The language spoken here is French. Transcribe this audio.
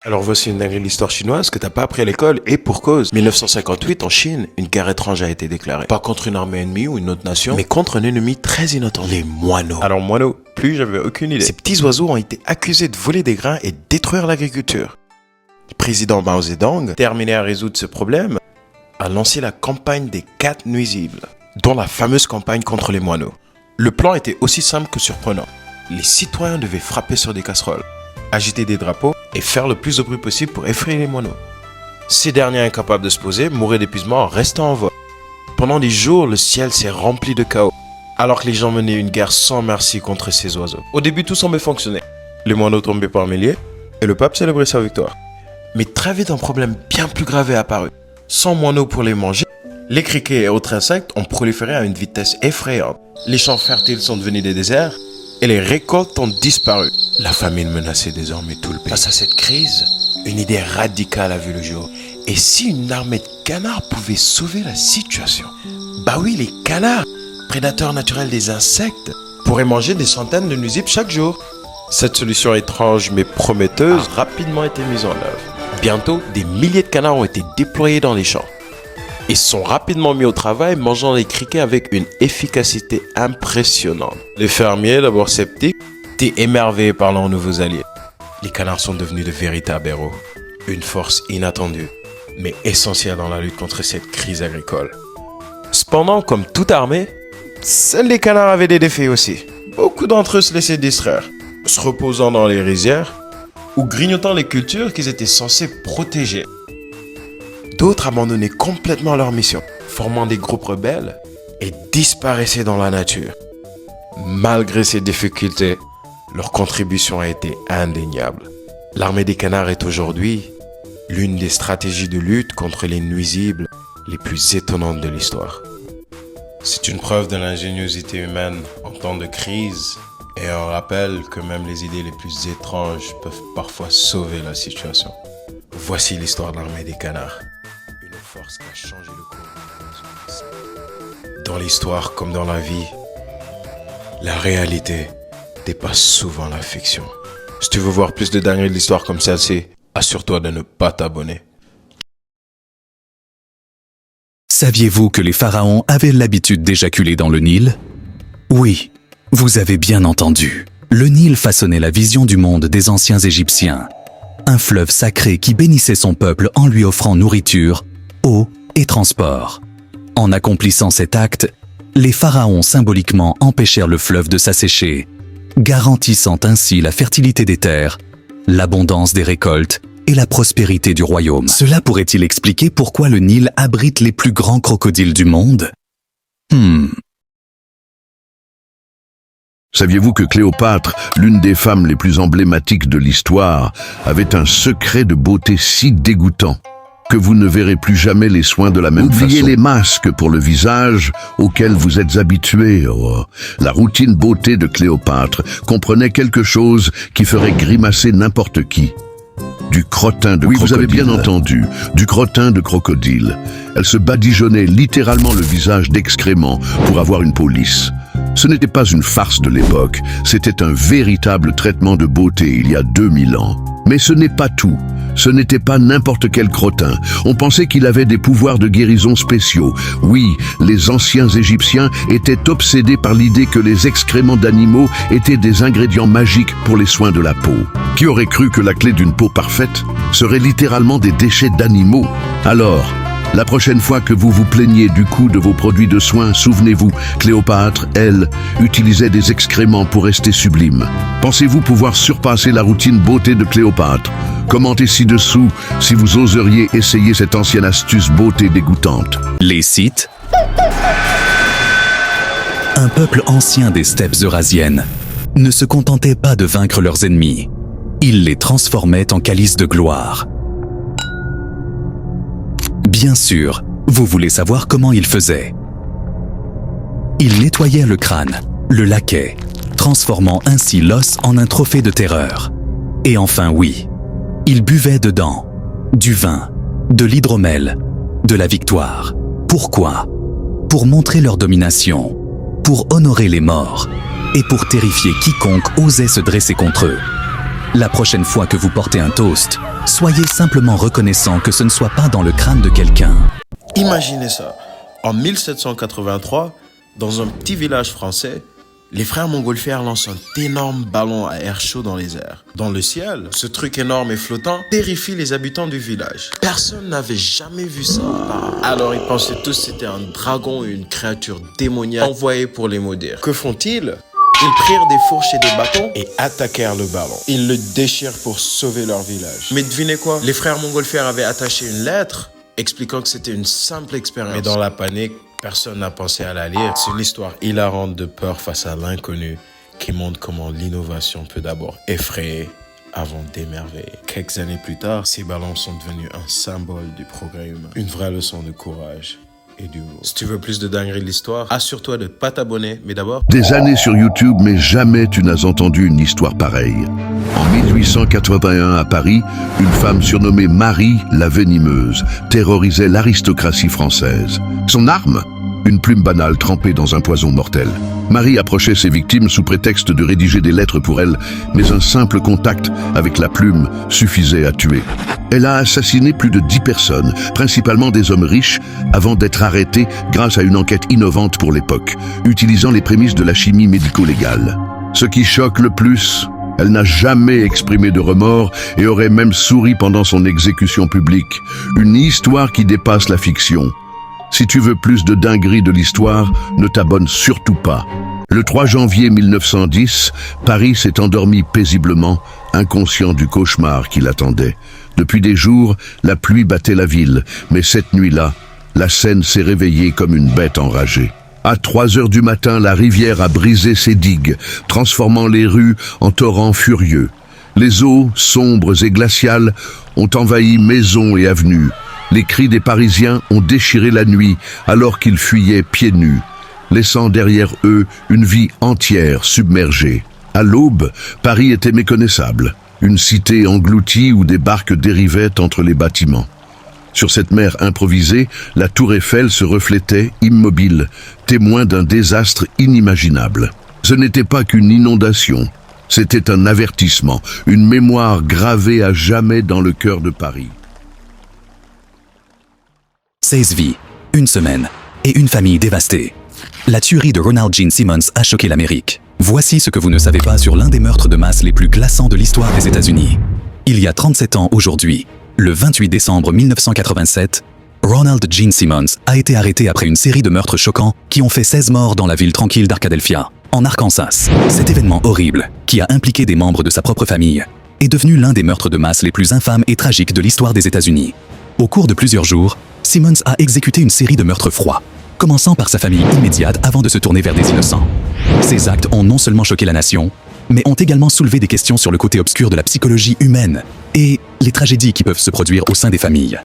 Alors voici une dinguerie de l'histoire chinoise que t'as pas appris à l'école, et pour cause. 1958, en Chine, une guerre étrange a été déclarée. Pas contre une armée ennemie ou une autre nation, mais contre un ennemi très inattendu, les moineaux. Alors moineaux, plus j'avais aucune idée. Ces petits oiseaux ont été accusés de voler des grains et détruire l'agriculture. Le président Mao Zedong, terminé à résoudre ce problème, a lancé la campagne des 4 nuisibles, dont la fameuse campagne contre les moineaux. Le plan était aussi simple que surprenant. Les citoyens devaient frapper sur des casseroles, agiter des drapeaux et faire le plus de bruit possible pour effrayer les moineaux. Ces derniers incapables de se poser mouraient d'épuisement en restant en vol. Pendant des jours, le ciel s'est rempli de chaos, alors que les gens menaient une guerre sans merci contre ces oiseaux. Au début, tout semblait fonctionner. Les moineaux tombaient par milliers et le pape célébrait sa victoire. Mais très vite, un problème bien plus grave est apparu. Sans moineaux pour les manger, les criquets et autres insectes ont proliféré à une vitesse effrayante. Les champs fertiles sont devenus des déserts et les récoltes ont disparu. La famine menaçait désormais tout le pays. Face à cette crise, une idée radicale a vu le jour. Et si une armée de canards pouvait sauver la situation? Bah oui, les canards, prédateurs naturels des insectes, pourraient manger des centaines de nuisibles chaque jour. Cette solution étrange mais prometteuse a rapidement été mise en œuvre. Bientôt, des milliers de canards ont été déployés dans les champs. Ils sont rapidement mis au travail, mangeant les criquets avec une efficacité impressionnante. Les fermiers, d'abord sceptiques, étaient émerveillés par leurs nouveaux alliés. Les canards sont devenus de véritables héros. Une force inattendue, mais essentielle dans la lutte contre cette crise agricole. Cependant, comme toute armée, seuls les canards avaient des défis aussi. Beaucoup d'entre eux se laissaient distraire, se reposant dans les rizières ou grignotant les cultures qu'ils étaient censés protéger. D'autres abandonnaient complètement leur mission, formant des groupes rebelles et disparaissaient dans la nature. Malgré ces difficultés, leur contribution a été indéniable. L'armée des canards est aujourd'hui l'une des stratégies de lutte contre les nuisibles les plus étonnantes de l'histoire. C'est une preuve de l'ingéniosité humaine en temps de crise et un rappel que même les idées les plus étranges peuvent parfois sauver la situation. Voici l'histoire de l'armée des canards. Une force qui a changé le cours de l'humanisme. Dans l'histoire comme dans la vie, la réalité dépasse souvent la fiction. Si tu veux voir plus de dingueries de l'histoire comme celle-ci, assure-toi de ne pas t'abonner. Saviez-vous que les pharaons avaient l'habitude d'éjaculer dans le Nil? Oui, vous avez bien entendu. Le Nil façonnait la vision du monde des anciens Égyptiens. Un fleuve sacré qui bénissait son peuple en lui offrant nourriture, eau et transport. En accomplissant cet acte, les pharaons symboliquement empêchèrent le fleuve de s'assécher, garantissant ainsi la fertilité des terres, l'abondance des récoltes et la prospérité du royaume. Cela pourrait-il expliquer pourquoi le Nil abrite les plus grands crocodiles du monde? Saviez-vous que Cléopâtre, l'une des femmes les plus emblématiques de l'histoire, avait un secret de beauté si dégoûtant que vous ne verrez plus jamais les soins de la même façon? Oubliez les masques pour le visage auxquels vous êtes habitués. Oh. La routine beauté de Cléopâtre comprenait quelque chose qui ferait grimacer n'importe qui. Du crottin de crocodile. Oui, vous avez bien entendu, du crottin de crocodile. Elle se badigeonnait littéralement le visage d'excréments pour avoir une peau lisse. Ce n'était pas une farce de l'époque, c'était un véritable traitement de beauté il y a 2000 ans. Mais ce n'est pas tout. Ce n'était pas n'importe quel crottin. On pensait qu'il avait des pouvoirs de guérison spéciaux. Oui, les anciens Égyptiens étaient obsédés par l'idée que les excréments d'animaux étaient des ingrédients magiques pour les soins de la peau. Qui aurait cru que la clé d'une peau parfaite serait littéralement des déchets d'animaux? Alors, la prochaine fois que vous vous plaignez du coût de vos produits de soins, souvenez-vous, Cléopâtre, elle, utilisait des excréments pour rester sublime. Pensez-vous pouvoir surpasser la routine beauté de Cléopâtre? Commentez ci-dessous si vous oseriez essayer cette ancienne astuce beauté dégoûtante. Les Scythes, un peuple ancien des steppes eurasiennes, ne se contentait pas de vaincre leurs ennemis. Ils les transformaient en calices de gloire. Bien sûr, vous voulez savoir comment ils faisaient. Ils nettoyaient le crâne, le laquaient, transformant ainsi l'os en un trophée de terreur. Et enfin oui, ils buvaient dedans du vin, de l'hydromel, de la victoire. Pourquoi? Pour montrer leur domination, pour honorer les morts et pour terrifier quiconque osait se dresser contre eux. La prochaine fois que vous portez un toast, soyez simplement reconnaissant que ce ne soit pas dans le crâne de quelqu'un. Imaginez ça. En 1783, dans un petit village français, les frères Montgolfier lancent un énorme ballon à air chaud dans les airs. Dans le ciel, ce truc énorme et flottant terrifie les habitants du village. Personne n'avait jamais vu ça. Alors ils pensaient tous que c'était un dragon ou une créature démoniaque envoyée pour les maudire. Que font-ils ? Ils prirent des fourches et des bâtons et attaquèrent le ballon. Ils le déchirent pour sauver leur village. Mais devinez quoi ? Les frères Montgolfier avaient attaché une lettre expliquant que c'était une simple expérience. Mais dans la panique, personne n'a pensé à la lire. C'est une histoire hilarante de peur face à l'inconnu qui montre comment l'innovation peut d'abord effrayer avant d'émerveiller. Quelques années plus tard, ces ballons sont devenus un symbole du progrès humain. Une vraie leçon de courage et d'humour. Si tu veux plus de dingueries de l'histoire, assure-toi de ne pas t'abonner, mais d'abord... Des années sur YouTube, mais jamais tu n'as entendu une histoire pareille. En 1881, à Paris, une femme surnommée Marie la Venimeuse terrorisait l'aristocratie française. Son arme ? Une plume banale trempée dans un poison mortel. Marie approchait ses victimes sous prétexte de rédiger des lettres pour elles, mais un simple contact avec la plume suffisait à tuer. Elle a assassiné plus de 10 personnes, principalement des hommes riches, avant d'être arrêtée grâce à une enquête innovante pour l'époque, utilisant les prémices de la chimie médico-légale. Ce qui choque le plus, elle n'a jamais exprimé de remords et aurait même souri pendant son exécution publique. Une histoire qui dépasse la fiction. Si tu veux plus de dingueries de l'histoire, ne t'abonne surtout pas. Le 3 janvier 1910, Paris s'est endormi paisiblement, inconscient du cauchemar qui l'attendait. Depuis des jours, la pluie battait la ville, mais cette nuit-là, la Seine s'est réveillée comme une bête enragée. À 3 heures du matin, la rivière a brisé ses digues, transformant les rues en torrents furieux. Les eaux, sombres et glaciales, ont envahi maisons et avenues. Les cris des Parisiens ont déchiré la nuit alors qu'ils fuyaient pieds nus, laissant derrière eux une vie entière submergée. À l'aube, Paris était méconnaissable, une cité engloutie où des barques dérivaient entre les bâtiments. Sur cette mer improvisée, la tour Eiffel se reflétait immobile, témoin d'un désastre inimaginable. Ce n'était pas qu'une inondation, c'était un avertissement, une mémoire gravée à jamais dans le cœur de Paris. 16 vies, une semaine et une famille dévastée. La tuerie de Ronald Gene Simmons a choqué l'Amérique. Voici ce que vous ne savez pas sur l'un des meurtres de masse les plus glaçants de l'histoire des États-Unis. Il y a 37 ans aujourd'hui, le 28 décembre 1987, Ronald Gene Simmons a été arrêté après une série de meurtres choquants qui ont fait 16 morts dans la ville tranquille d'Arkadelphia, en Arkansas. Cet événement horrible, qui a impliqué des membres de sa propre famille, est devenu l'un des meurtres de masse les plus infâmes et tragiques de l'histoire des États-Unis. Au cours de plusieurs jours, Simmons a exécuté une série de meurtres froids, commençant par sa famille immédiate avant de se tourner vers des innocents. Ces actes ont non seulement choqué la nation, mais ont également soulevé des questions sur le côté obscur de la psychologie humaine et les tragédies qui peuvent se produire au sein des familles.